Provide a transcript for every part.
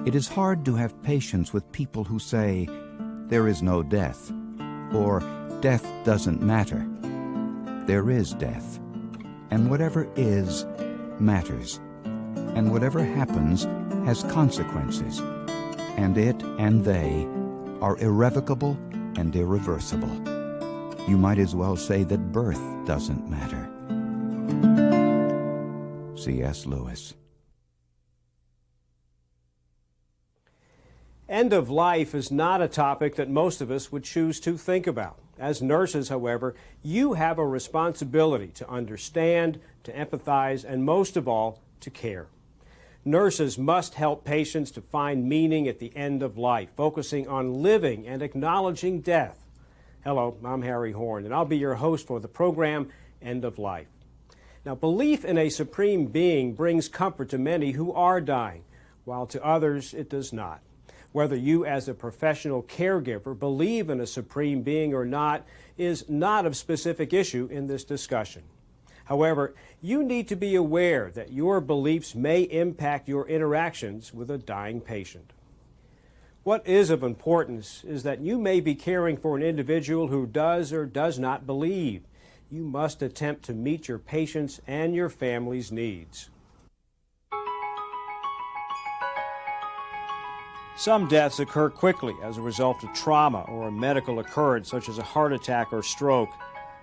It is hard to have patience with people who say, "There is no death," or "Death doesn't matter." There is death, and whatever is matters, and whatever happens has consequences, and it and they are irrevocable and irreversible. You might as well say that birth doesn't matter. C.S. Lewis. End of life is not a topic that most of us would choose to think about. As nurses, however, you have a responsibility to understand, to empathize, and most of all, to care. Nurses must help patients to find meaning at the end of life, focusing on living and acknowledging death. Hello, I'm Harry Horn, and I'll be your host for the program End of Life. Now, belief in a supreme being brings comfort to many who are dying, while to others it does not. Whether you as a professional caregiver believe in a supreme being or not is not of specific issue in this discussion. However, you need to be aware that your beliefs may impact your interactions with a dying patient. What is of importance is that you may be caring for an individual who does or does not believe. You must attempt to meet your patient's and your family's needs. Some deaths occur quickly as a result of trauma or a medical occurrence such as a heart attack or stroke.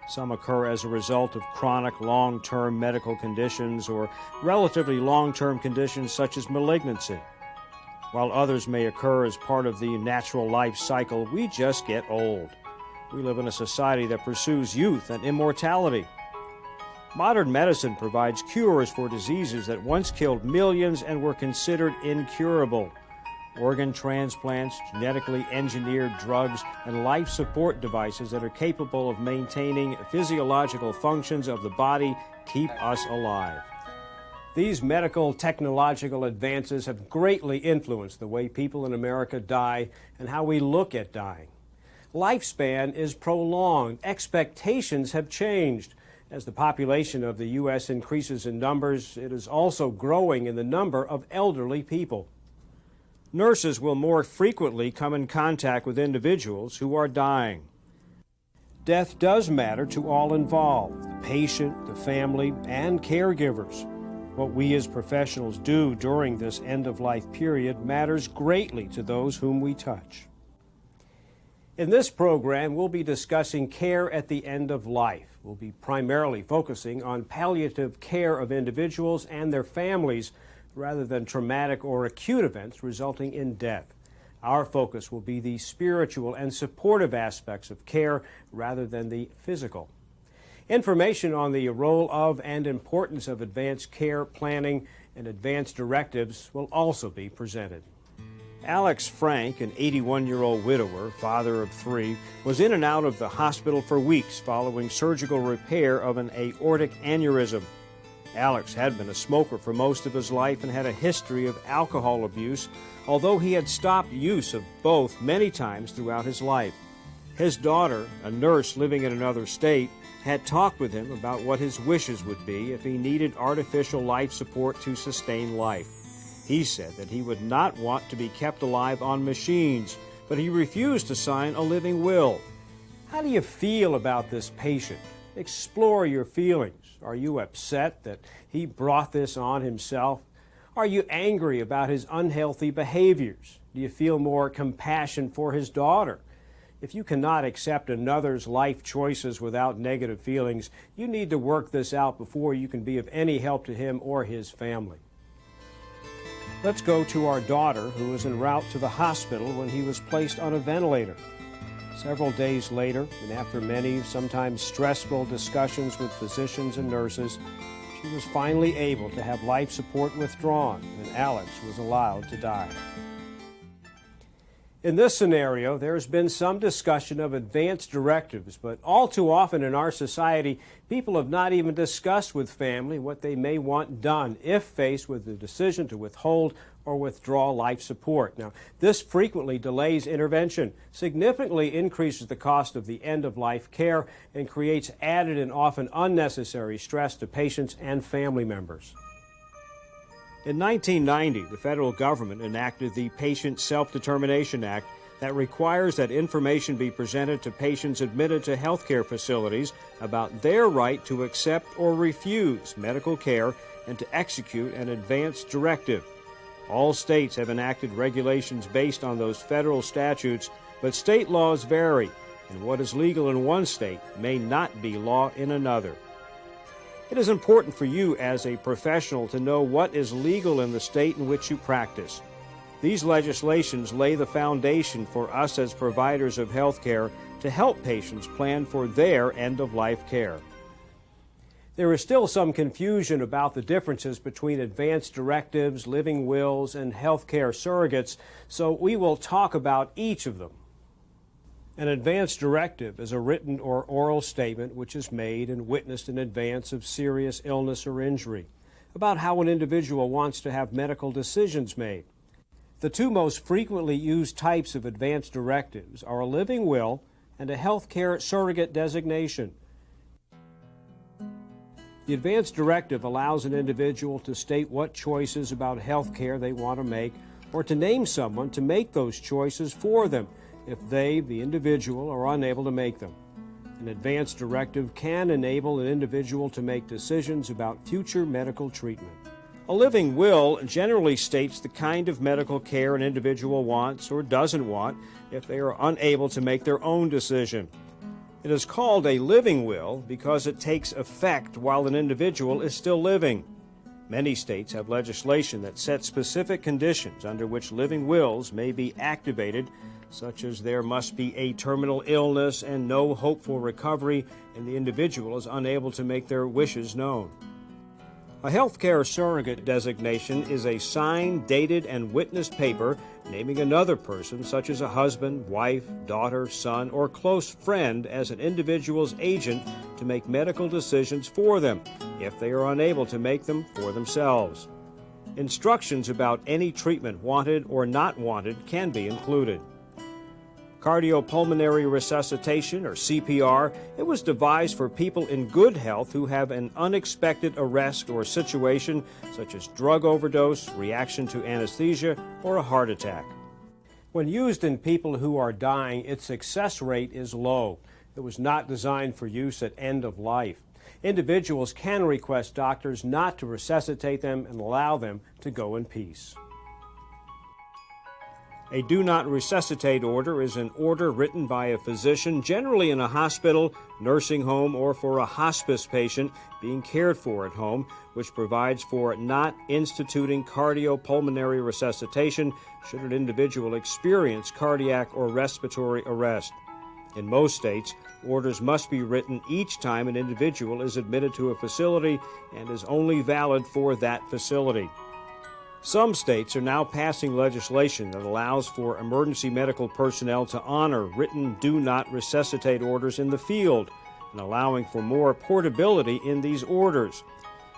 Some occur as a result of chronic long-term medical conditions or relatively long-term conditions such as malignancy. While others may occur as part of the natural life cycle, we just get old. We live in a society that pursues youth and immortality. Modern medicine provides cures for diseases that once killed millions and were considered incurable. Organ transplants, genetically engineered drugs, and life support devices that are capable of maintaining physiological functions of the body keep us alive. These medical technological advances have greatly influenced the way people in America die and how we look at dying. Lifespan is prolonged. Expectations have changed. As the population of the U.S. increases in numbers, it is also growing in the number of elderly people. Nurses will more frequently come in contact with individuals who are dying. Death does matter to all involved, the patient, the family, and caregivers. What we as professionals do during this end-of-life period matters greatly to those whom we touch. In this program, we'll be discussing care at the end of life. We'll be primarily focusing on palliative care of individuals and their families rather than traumatic or acute events resulting in death. Our focus will be the spiritual and supportive aspects of care rather than the physical. Information on the role of and importance of advanced care planning and advanced directives will also be presented. Alex Frank, an 81-year-old widower, father of 3, was in and out of the hospital for weeks following surgical repair of an aortic aneurysm. Alex had been a smoker for most of his life and had a history of alcohol abuse, although he had stopped use of both many times throughout his life. His daughter, a nurse living in another state, had talked with him about what his wishes would be if he needed artificial life support to sustain life. He said that he would not want to be kept alive on machines, but he refused to sign a living will. How do you feel about this patient? Explore your feelings. Are you upset that he brought this on himself? Are you angry about his unhealthy behaviors? Do you feel more compassion for his daughter? If you cannot accept another's life choices without negative feelings, you need to work this out before you can be of any help to him or his family. Let's go to our daughter, who was en route to the hospital when he was placed on a ventilator. Several days later, and after many, sometimes stressful discussions with physicians and nurses, she was finally able to have life support withdrawn, and Alex was allowed to die. In this scenario, there's been some discussion of advance directives, but all too often in our society, people have not even discussed with family what they may want done if faced with the decision to withhold or withdraw life support. Now, this frequently delays intervention, significantly increases the cost of the end-of-life care, and creates added and often unnecessary stress to patients and family members. In 1990, the federal government enacted the Patient Self-Determination Act that requires that information be presented to patients admitted to healthcare facilities about their right to accept or refuse medical care and to execute an advance directive. All states have enacted regulations based on those federal statutes, but state laws vary, and what is legal in one state may not be law in another. It is important for you as a professional to know what is legal in the state in which you practice. These legislations lay the foundation for us as providers of health care to help patients plan for their end-of-life care. There is still some confusion about the differences between advance directives, living wills, and health care surrogates, so we will talk about each of them. An advance directive is a written or oral statement which is made and witnessed in advance of serious illness or injury, about how an individual wants to have medical decisions made. The two most frequently used types of advance directives are a living will and a health care surrogate designation. The advance directive allows an individual to state what choices about health care they want to make, or to name someone to make those choices for them if they, the individual, are unable to make them. An advance directive can enable an individual to make decisions about future medical treatment. A living will generally states the kind of medical care an individual wants or doesn't want if they are unable to make their own decision. It is called a living will because it takes effect while an individual is still living. Many states have legislation that sets specific conditions under which living wills may be activated, such as there must be a terminal illness and no hope for recovery, and the individual is unable to make their wishes known. A healthcare surrogate designation is a signed, dated, and witnessed paper naming another person, such as a husband, wife, daughter, son, or close friend, as an individual's agent to make medical decisions for them if they are unable to make them for themselves. Instructions about any treatment wanted or not wanted can be included. Cardiopulmonary resuscitation, or CPR, it was devised for people in good health who have an unexpected arrest or situation such as drug overdose, reaction to anesthesia, or a heart attack. When used in people who are dying, its success rate is low. It was not designed for use at end of life. Individuals can request doctors not to resuscitate them and allow them to go in peace. A do not resuscitate order is an order written by a physician, generally in a hospital, nursing home, or for a hospice patient being cared for at home, which provides for not instituting cardiopulmonary resuscitation should an individual experience cardiac or respiratory arrest. In most states, orders must be written each time an individual is admitted to a facility and is only valid for that facility. Some states are now passing legislation that allows for emergency medical personnel to honor written do not resuscitate orders in the field and allowing for more portability in these orders.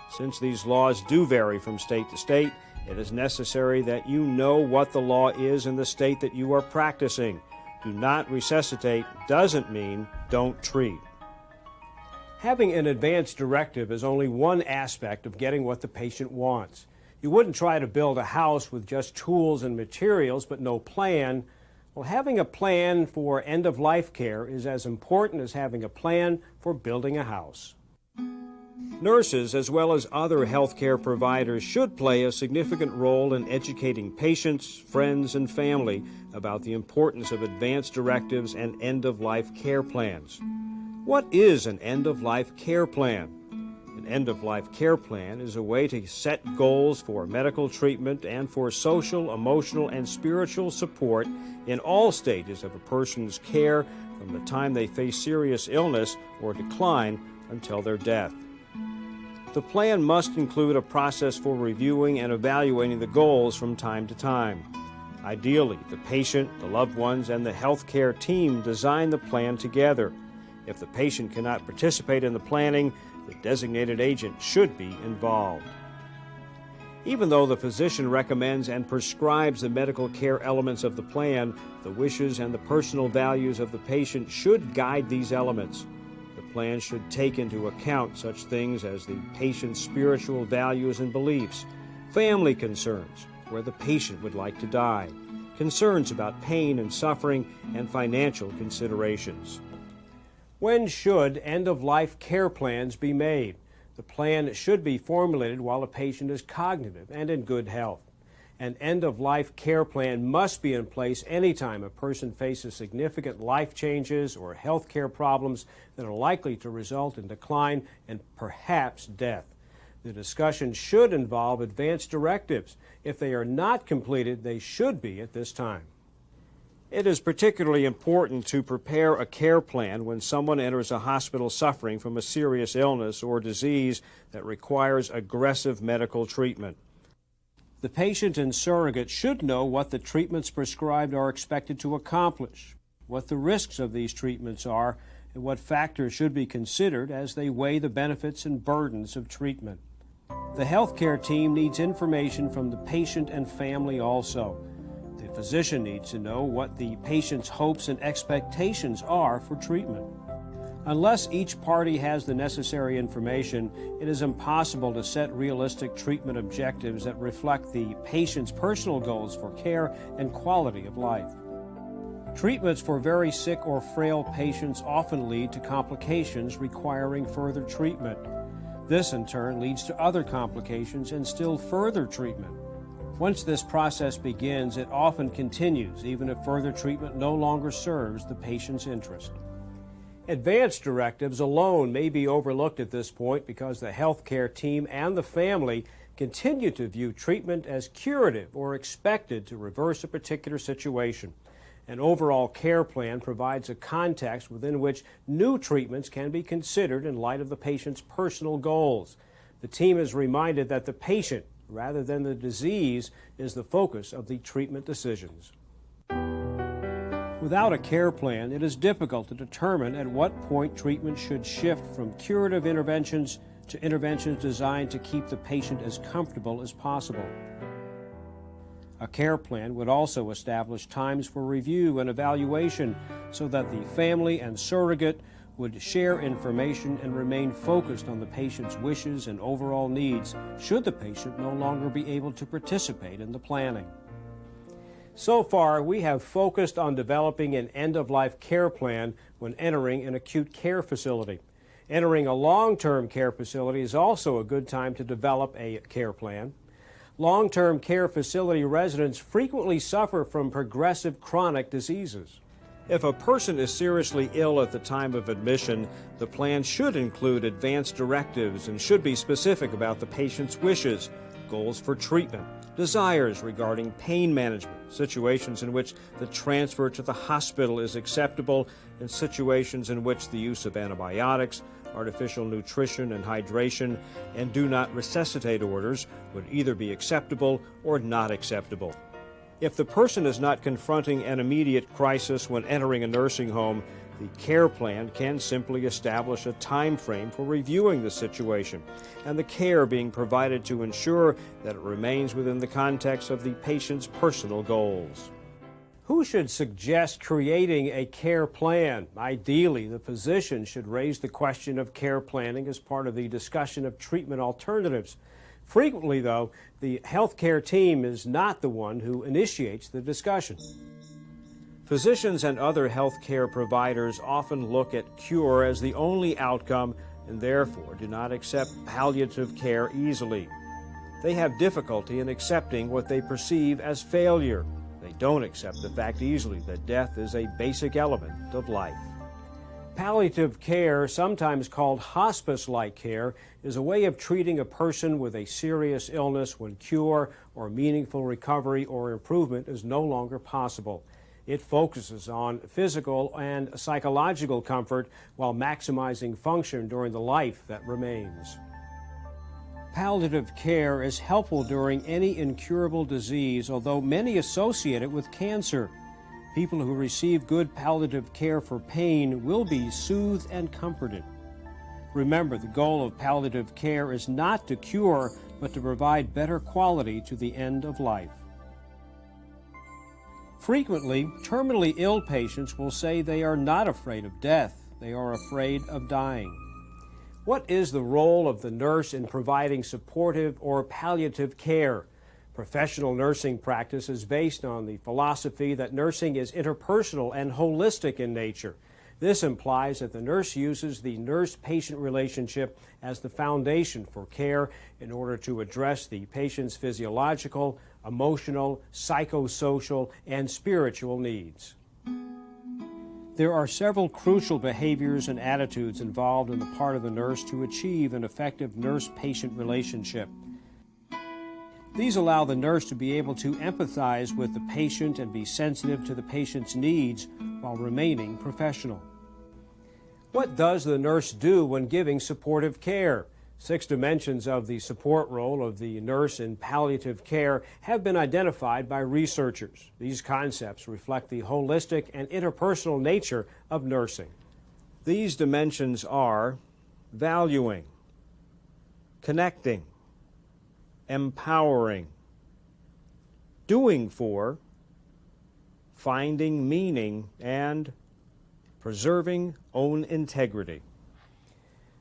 Since these laws do vary from state to state, it is necessary that you know what the law is in the state that you are practicing. Do not resuscitate doesn't mean don't treat. Having an advance directive is only one aspect of getting what the patient wants. You wouldn't try to build a house with just tools and materials but no plan. Well, having a plan for end-of-life care is as important as having a plan for building a house. Nurses, as well as other healthcare providers, should play a significant role in educating patients, friends, and family about the importance of advance directives and end-of-life care plans. What is an end-of-life care plan? An end-of-life care plan is a way to set goals for medical treatment and for social, emotional, and spiritual support in all stages of a person's care from the time they face serious illness or decline until their death. The plan must include a process for reviewing and evaluating the goals from time to time. Ideally, the patient, the loved ones, and the healthcare team design the plan together. If the patient cannot participate in the planning, the designated agent should be involved. Even though the physician recommends and prescribes the medical care elements of the plan, the wishes and the personal values of the patient should guide these elements. The plan should take into account such things as the patient's spiritual values and beliefs, family concerns, where the patient would like to die, concerns about pain and suffering, and financial considerations. When should end-of-life care plans be made? The plan should be formulated while a patient is cognitive and in good health. An end-of-life care plan must be in place anytime a person faces significant life changes or health care problems that are likely to result in decline and perhaps death. The discussion should involve advance directives. If they are not completed, they should be at this time. It is particularly important to prepare a care plan when someone enters a hospital suffering from a serious illness or disease that requires aggressive medical treatment. The patient and surrogate should know what the treatments prescribed are expected to accomplish, what the risks of these treatments are, and what factors should be considered as they weigh the benefits and burdens of treatment. The healthcare team needs information from the patient and family also. The physician needs to know what the patient's hopes and expectations are for treatment. Unless each party has the necessary information, it is impossible to set realistic treatment objectives that reflect the patient's personal goals for care and quality of life. Treatments for very sick or frail patients often lead to complications requiring further treatment. This, in turn, leads to other complications and still further treatment. Once this process begins, it often continues, even if further treatment no longer serves the patient's interest. Advance directives alone may be overlooked at this point because the healthcare team and the family continue to view treatment as curative or expected to reverse a particular situation. An overall care plan provides a context within which new treatments can be considered in light of the patient's personal goals. The team is reminded that the patient, rather than the disease, is the focus of the treatment decisions. Without a care plan, it is difficult to determine at what point treatment should shift from curative interventions to interventions designed to keep the patient as comfortable as possible. A care plan would also establish times for review and evaluation so that the family and surrogate would share information and remain focused on the patient's wishes and overall needs should the patient no longer be able to participate in the planning. So far, we have focused on developing an end-of-life care plan when entering an acute care facility. Entering a long-term care facility is also a good time to develop a care plan. Long-term care facility residents frequently suffer from progressive chronic diseases. If a person is seriously ill at the time of admission, the plan should include advance directives and should be specific about the patient's wishes, goals for treatment, desires regarding pain management, situations in which the transfer to the hospital is acceptable, and situations in which the use of antibiotics, artificial nutrition and hydration, and do not resuscitate orders would either be acceptable or not acceptable. If the person is not confronting an immediate crisis when entering a nursing home, the care plan can simply establish a time frame for reviewing the situation and the care being provided to ensure that it remains within the context of the patient's personal goals. Who should suggest creating a care plan? Ideally, the physician should raise the question of care planning as part of the discussion of treatment alternatives. Frequently, though, the healthcare team is not the one who initiates the discussion. Physicians and other healthcare providers often look at cure as the only outcome and therefore do not accept palliative care easily. They have difficulty in accepting what they perceive as failure. They don't accept the fact easily that death is a basic element of life. Palliative care, sometimes called hospice-like care, is a way of treating a person with a serious illness when cure or meaningful recovery or improvement is no longer possible. It focuses on physical and psychological comfort while maximizing function during the life that remains. Palliative care is helpful during any incurable disease, although many associate it with cancer. People who receive good palliative care for pain will be soothed and comforted. Remember, the goal of palliative care is not to cure, but to provide better quality to the end of life. Frequently, terminally ill patients will say they are not afraid of death, they are afraid of dying. What is the role of the nurse in providing supportive or palliative care? Professional nursing practice is based on the philosophy that nursing is interpersonal and holistic in nature. This implies that the nurse uses the nurse-patient relationship as the foundation for care in order to address the patient's physiological, emotional, psychosocial, and spiritual needs. There are several crucial behaviors and attitudes involved on the part of the nurse to achieve an effective nurse-patient relationship. These allow the nurse to be able to empathize with the patient and be sensitive to the patient's needs while remaining professional. What does the nurse do when giving supportive care? 6 dimensions of the support role of the nurse in palliative care have been identified by researchers. These concepts reflect the holistic and interpersonal nature of nursing. These dimensions are valuing, connecting, empowering, doing for, finding meaning, and preserving own integrity.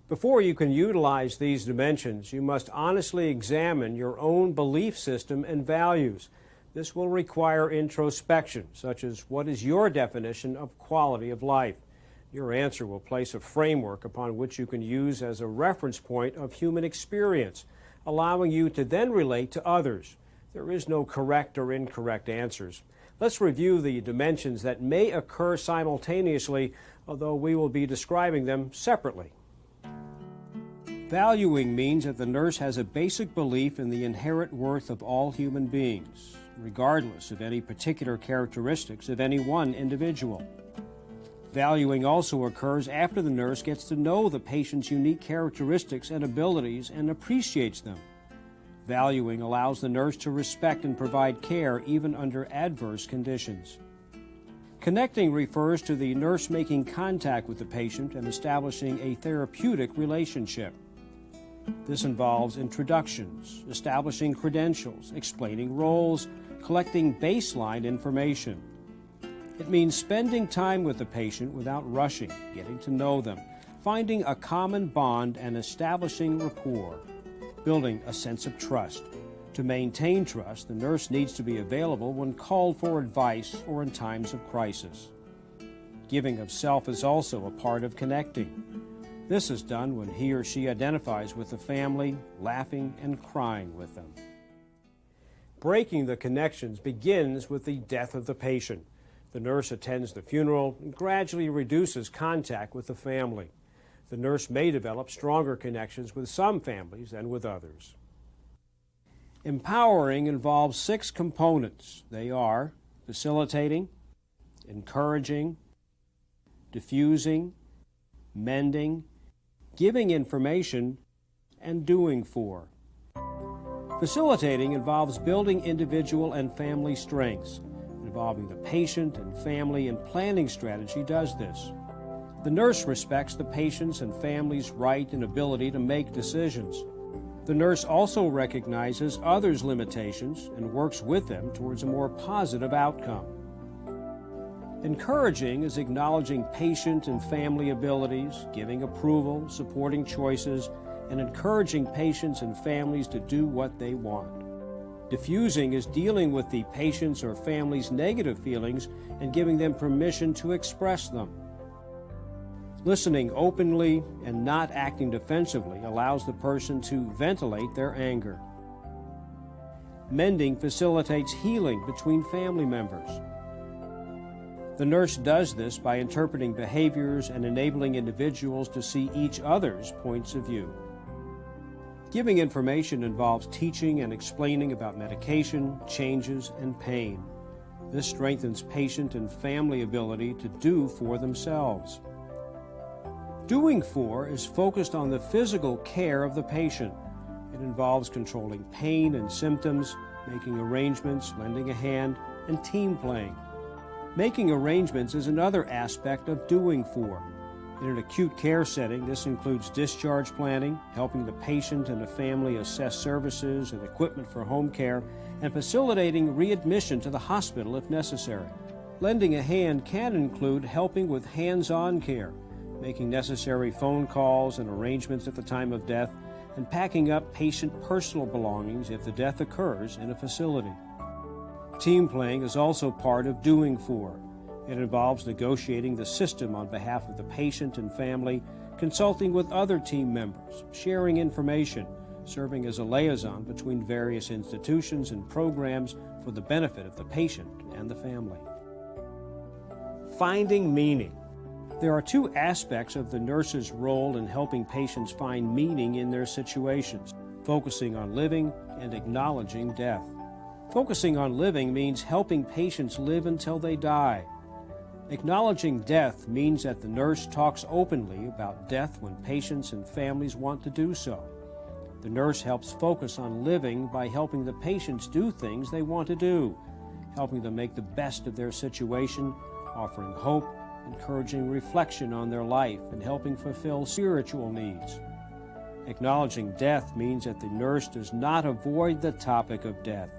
Before you can utilize these dimensions, you must honestly examine your own belief system and values. This will require introspection, such as what is your definition of quality of life? Your answer will place a framework upon which you can use as a reference point of human experience, allowing you to then relate to others. There is no correct or incorrect answers. Let's review the dimensions that may occur simultaneously, although we will be describing them separately. Valuing means that the nurse has a basic belief in the inherent worth of all human beings, regardless of any particular characteristics of any one individual. Valuing also occurs after the nurse gets to know the patient's unique characteristics and abilities and appreciates them. Valuing allows the nurse to respect and provide care even under adverse conditions. Connecting refers to the nurse making contact with the patient and establishing a therapeutic relationship. This involves introductions, establishing credentials, explaining roles, collecting baseline information. It means spending time with the patient without rushing, getting to know them, finding a common bond and establishing rapport, building a sense of trust. To maintain trust, the nurse needs to be available when called for advice or in times of crisis. Giving of self is also a part of connecting. This is done when he or she identifies with the family, laughing and crying with them. Breaking the connections begins with the death of the patient. The nurse attends the funeral and gradually reduces contact with the family. The nurse may develop stronger connections with some families than with others. Empowering involves 6 components. They are facilitating, encouraging, diffusing, mending, giving information, and doing for. Facilitating involves building individual and family strengths. Involving the patient and family and planning strategy does this. The nurse respects the patient's and family's right and ability to make decisions. The nurse also recognizes others' limitations and works with them towards a more positive outcome. Encouraging is acknowledging patient and family abilities, giving approval, supporting choices, and encouraging patients and families to do what they want. Diffusing is dealing with the patient's or family's negative feelings and giving them permission to express them. Listening openly and not acting defensively allows the person to ventilate their anger. Mending facilitates healing between family members. The nurse does this by interpreting behaviors and enabling individuals to see each other's points of view. Giving information involves teaching and explaining about medication, changes, and pain. This strengthens patient and family ability to do for themselves. Doing for is focused on the physical care of the patient. It involves controlling pain and symptoms, making arrangements, lending a hand, and team playing. Making arrangements is another aspect of doing for. In an acute care setting, this includes discharge planning, helping the patient and the family assess services and equipment for home care, and facilitating readmission to the hospital if necessary. Lending a hand can include helping with hands-on care, making necessary phone calls and arrangements at the time of death, and packing up patient personal belongings if the death occurs in a facility. Team playing is also part of doing for. It involves negotiating the system on behalf of the patient and family, consulting with other team members, sharing information, serving as a liaison between various institutions and programs for the benefit of the patient and the family. Finding meaning. There are two aspects of the nurse's role in helping patients find meaning in their situations: focusing on living and acknowledging death. Focusing on living means helping patients live until they die. Acknowledging death means that the nurse talks openly about death when patients and families want to do so. The nurse helps focus on living by helping the patients do things they want to do, helping them make the best of their situation, offering hope, encouraging reflection on their life, and helping fulfill spiritual needs. Acknowledging death means that the nurse does not avoid the topic of death.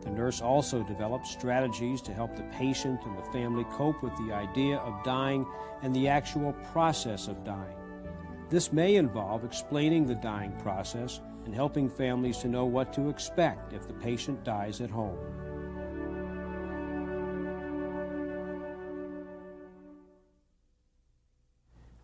The nurse also develops strategies to help the patient and the family cope with the idea of dying and the actual process of dying. This may involve explaining the dying process and helping families to know what to expect if the patient dies at home.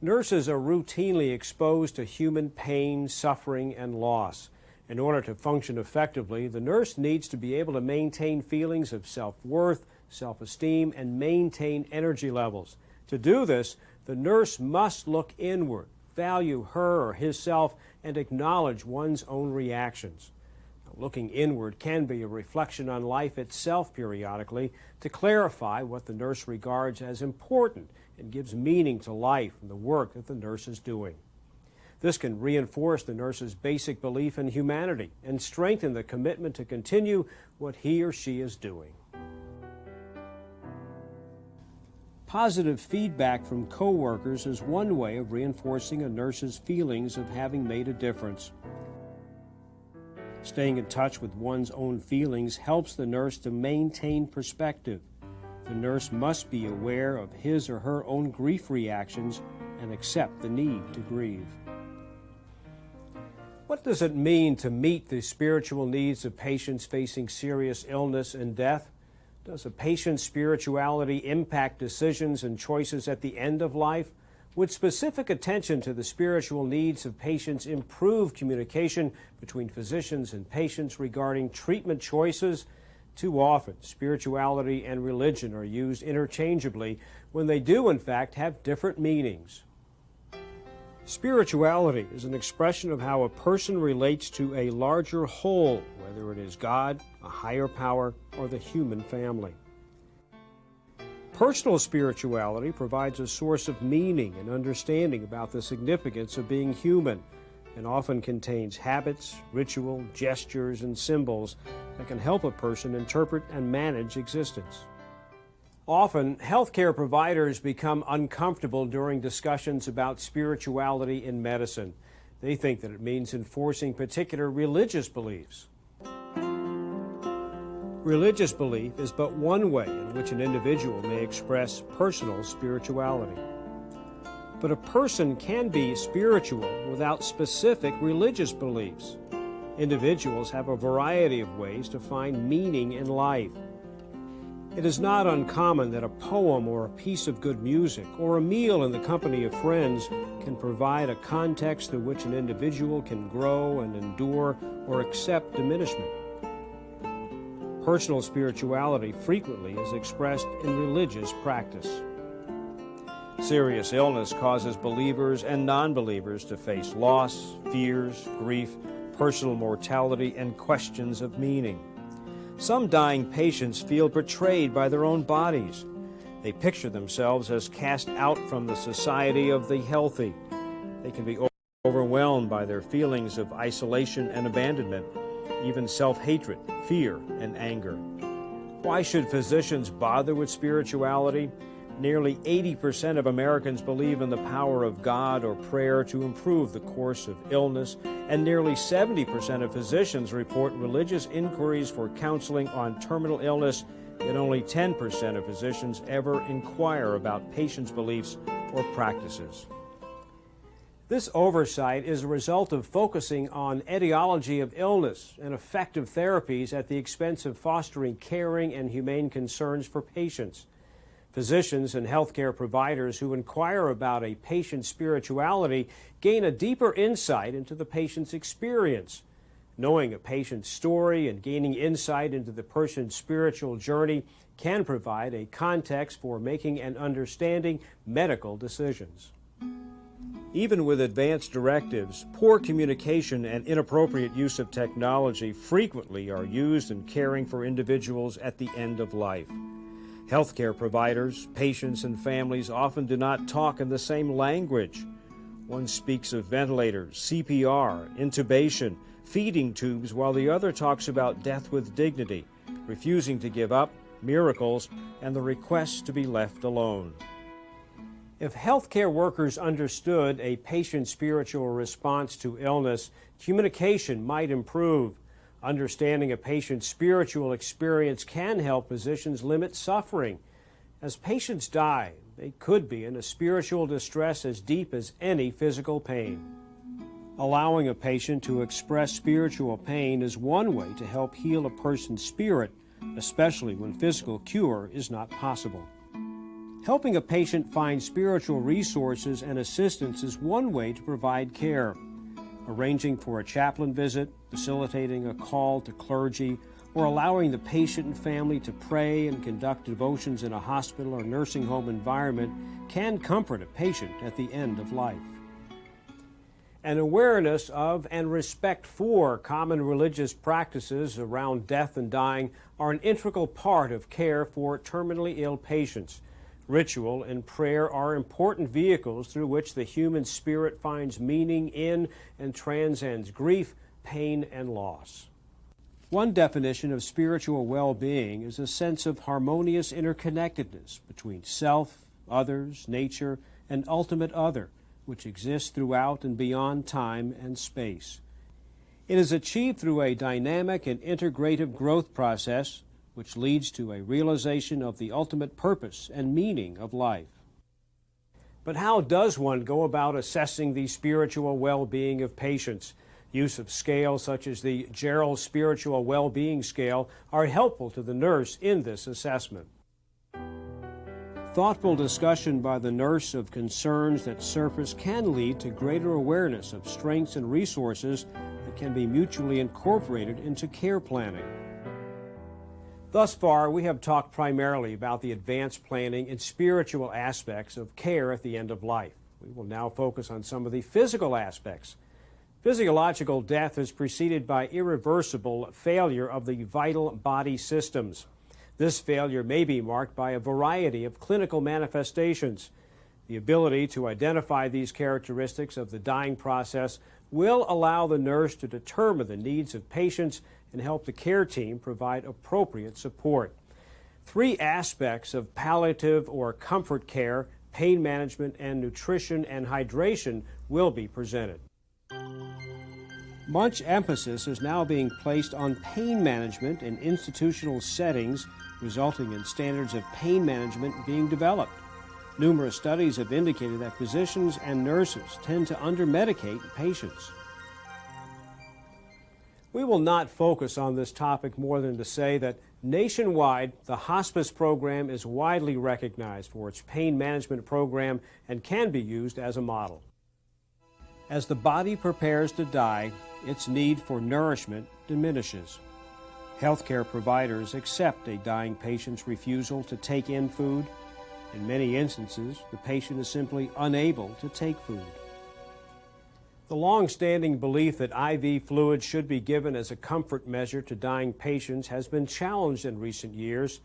Nurses are routinely exposed to human pain, suffering, and loss. In order to function effectively, the nurse needs to be able to maintain feelings of self-worth, self-esteem, and maintain energy levels. To do this, the nurse must look inward, value her or his self, and acknowledge one's own reactions. Now, looking inward can be a reflection on life itself periodically to clarify what the nurse regards as important and gives meaning to life and the work that the nurse is doing. This can reinforce the nurse's basic belief in humanity and strengthen the commitment to continue what he or she is doing. Positive feedback from coworkers is one way of reinforcing a nurse's feelings of having made a difference. Staying in touch with one's own feelings helps the nurse to maintain perspective. The nurse must be aware of his or her own grief reactions and accept the need to grieve. What does it mean to meet the spiritual needs of patients facing serious illness and death? Does a patient's spirituality impact decisions and choices at the end of life? Would specific attention to the spiritual needs of patients improve communication between physicians and patients regarding treatment choices? Too often, spirituality and religion are used interchangeably when they do, in fact, have different meanings. Spirituality is an expression of how a person relates to a larger whole, whether it is God, a higher power, or the human family. Personal spirituality provides a source of meaning and understanding about the significance of being human, and often contains habits, ritual, gestures, and symbols that can help a person interpret and manage existence. Often, healthcare providers become uncomfortable during discussions about spirituality in medicine. They think that it means enforcing particular religious beliefs. Religious belief is but one way in which an individual may express personal spirituality. But a person can be spiritual without specific religious beliefs. Individuals have a variety of ways to find meaning in life. It is not uncommon that a poem or a piece of good music or a meal in the company of friends can provide a context through which an individual can grow and endure or accept diminishment. Personal spirituality frequently is expressed in religious practice. Serious illness causes believers and non-believers to face loss, fears, grief, personal mortality, and questions of meaning. Some dying patients feel betrayed by their own bodies. They picture themselves as cast out from the society of the healthy. They can be overwhelmed overwhelmed by their feelings of isolation and abandonment, even self-hatred, fear, and anger. Why should physicians bother with spirituality? Nearly 80% of Americans believe in the power of God or prayer to improve the course of illness, and nearly 70% of physicians report religious inquiries for counseling on terminal illness, yet only 10% of physicians ever inquire about patients' beliefs or practices. This oversight is a result of focusing on etiology of illness and effective therapies at the expense of fostering caring and humane concerns for patients. Physicians and healthcare providers who inquire about a patient's spirituality gain a deeper insight into the patient's experience. Knowing a patient's story and gaining insight into the person's spiritual journey can provide a context for making and understanding medical decisions. Even with advanced directives, poor communication and inappropriate use of technology frequently are used in caring for individuals at the end of life. Healthcare providers, patients, and families often do not talk in the same language. One speaks of ventilators, CPR, intubation, feeding tubes, while the other talks about death with dignity, refusing to give up, miracles, and the request to be left alone. If healthcare workers understood a patient's spiritual response to illness, communication might improve. Understanding a patient's spiritual experience can help physicians limit suffering. As patients die, they could be in a spiritual distress as deep as any physical pain. Allowing a patient to express spiritual pain is one way to help heal a person's spirit, especially when physical cure is not possible. Helping a patient find spiritual resources and assistance is one way to provide care. Arranging for a chaplain visit, facilitating a call to clergy, or allowing the patient and family to pray and conduct devotions in a hospital or nursing home environment can comfort a patient at the end of life. An awareness of and respect for common religious practices around death and dying are an integral part of care for terminally ill patients. Ritual and prayer are important vehicles through which the human spirit finds meaning in and transcends grief, pain, and loss. One definition of spiritual well-being is a sense of harmonious interconnectedness between self, others, nature, and ultimate other, which exists throughout and beyond time and space. It is achieved through a dynamic and integrative growth process which leads to a realization of the ultimate purpose and meaning of life. But how does one go about assessing the spiritual well-being of patients? Use of scales such as the Gerald Spiritual Well-Being Scale are helpful to the nurse in this assessment. Thoughtful discussion by the nurse of concerns that surface can lead to greater awareness of strengths and resources that can be mutually incorporated into care planning. Thus far, we have talked primarily about the advanced planning and spiritual aspects of care at the end of life. We will now focus on some of the physical aspects. Physiological death is preceded by irreversible failure of the vital body systems. This failure may be marked by a variety of clinical manifestations. The ability to identify these characteristics of the dying process will allow the nurse to determine the needs of patients and help the care team provide appropriate support. Three aspects of palliative or comfort care, pain management, and nutrition and hydration will be presented. Much emphasis is now being placed on pain management in institutional settings, resulting in standards of pain management being developed. Numerous studies have indicated that physicians and nurses tend to under-medicate patients. We will not focus on this topic more than to say that nationwide, the hospice program is widely recognized for its pain management program and can be used as a model. As the body prepares to die, its need for nourishment diminishes. Healthcare providers accept a dying patient's refusal to take in food. In many instances, the patient is simply unable to take food. The long-standing belief that IV fluids should be given as a comfort measure to dying patients has been challenged in recent years.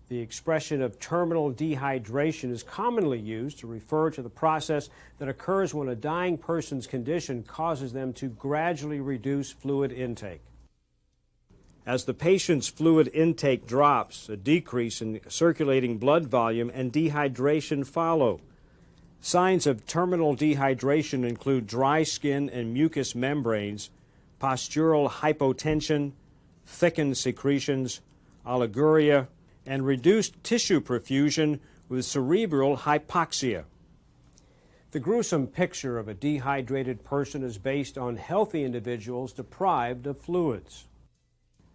The expression of terminal dehydration is commonly used to refer to the process that occurs when a dying person's condition causes them to gradually reduce fluid intake. As the patient's fluid intake drops, a decrease in circulating blood volume and dehydration follow. Signs of terminal dehydration include dry skin and mucous membranes, postural hypotension, thickened secretions, oliguria, and reduced tissue perfusion with cerebral hypoxia. The gruesome picture of a dehydrated person is based on healthy individuals deprived of fluids.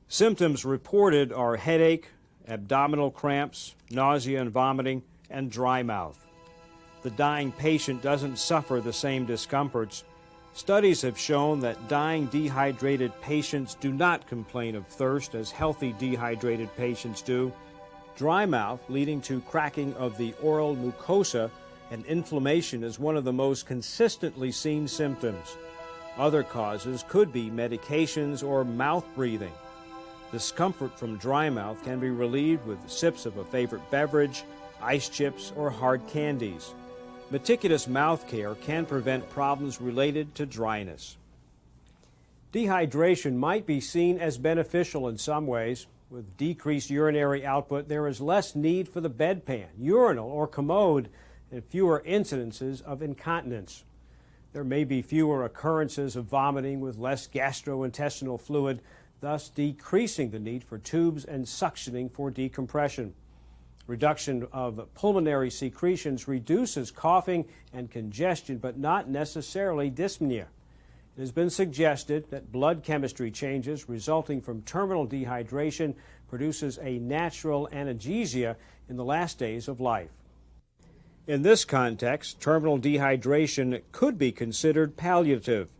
Symptoms reported are headache, abdominal cramps, nausea and vomiting, and dry mouth. The dying patient doesn't suffer the same discomforts. Studies have shown that dying dehydrated patients do not complain of thirst as healthy dehydrated patients do. Dry mouth, leading to cracking of the oral mucosa and inflammation, is one of the most consistently seen symptoms. Other causes could be medications or mouth breathing. Discomfort from dry mouth can be relieved with sips of a favorite beverage, ice chips, or hard candies. Meticulous mouth care can prevent problems related to dryness. Dehydration might be seen as beneficial in some ways. With decreased urinary output, there is less need for the bedpan, urinal, or commode, and fewer incidences of incontinence. There may be fewer occurrences of vomiting with less gastrointestinal fluid, thus decreasing the need for tubes and suctioning for decompression. Reduction of pulmonary secretions reduces coughing and congestion, but not necessarily dyspnea. It has been suggested that blood chemistry changes resulting from terminal dehydration produces a natural analgesia in the last days of life. In this context, terminal dehydration could be considered palliative.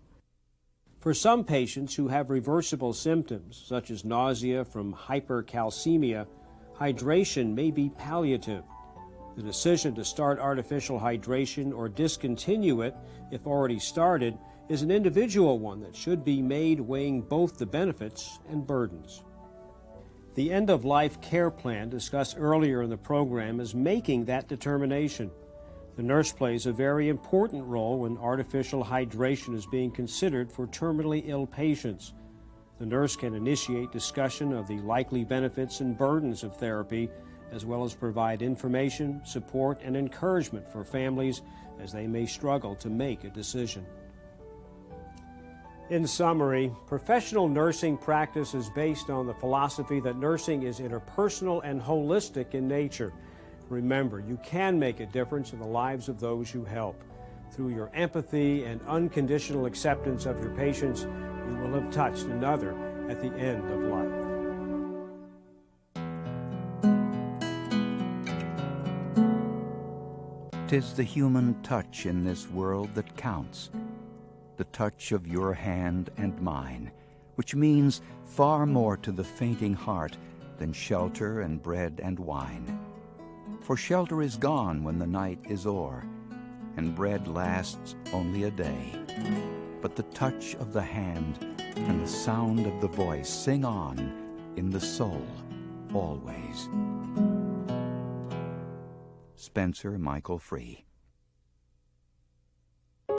For some patients who have reversible symptoms, such as nausea from hypercalcemia, hydration may be palliative. The decision to start artificial hydration or discontinue it, if already started, is an individual one that should be made weighing both the benefits and burdens. The end-of-life care plan discussed earlier in the program is making that determination. The nurse plays a very important role when artificial hydration is being considered for terminally ill patients. The nurse can initiate discussion of the likely benefits and burdens of therapy, as well as provide information, support, and encouragement for families as they may struggle to make a decision. In summary, professional nursing practice is based on the philosophy that nursing is interpersonal and holistic in nature. Remember, you can make a difference in the lives of those you help. Through your empathy and unconditional acceptance of your patients, you will have touched another at the end of life. 'Tis the human touch in this world that counts, the touch of your hand and mine, which means far more to the fainting heart than shelter and bread and wine. For shelter is gone when the night is o'er, and bread lasts only a day. But the touch of the hand and the sound of the voice sing on in the soul always. Spencer Michael Free.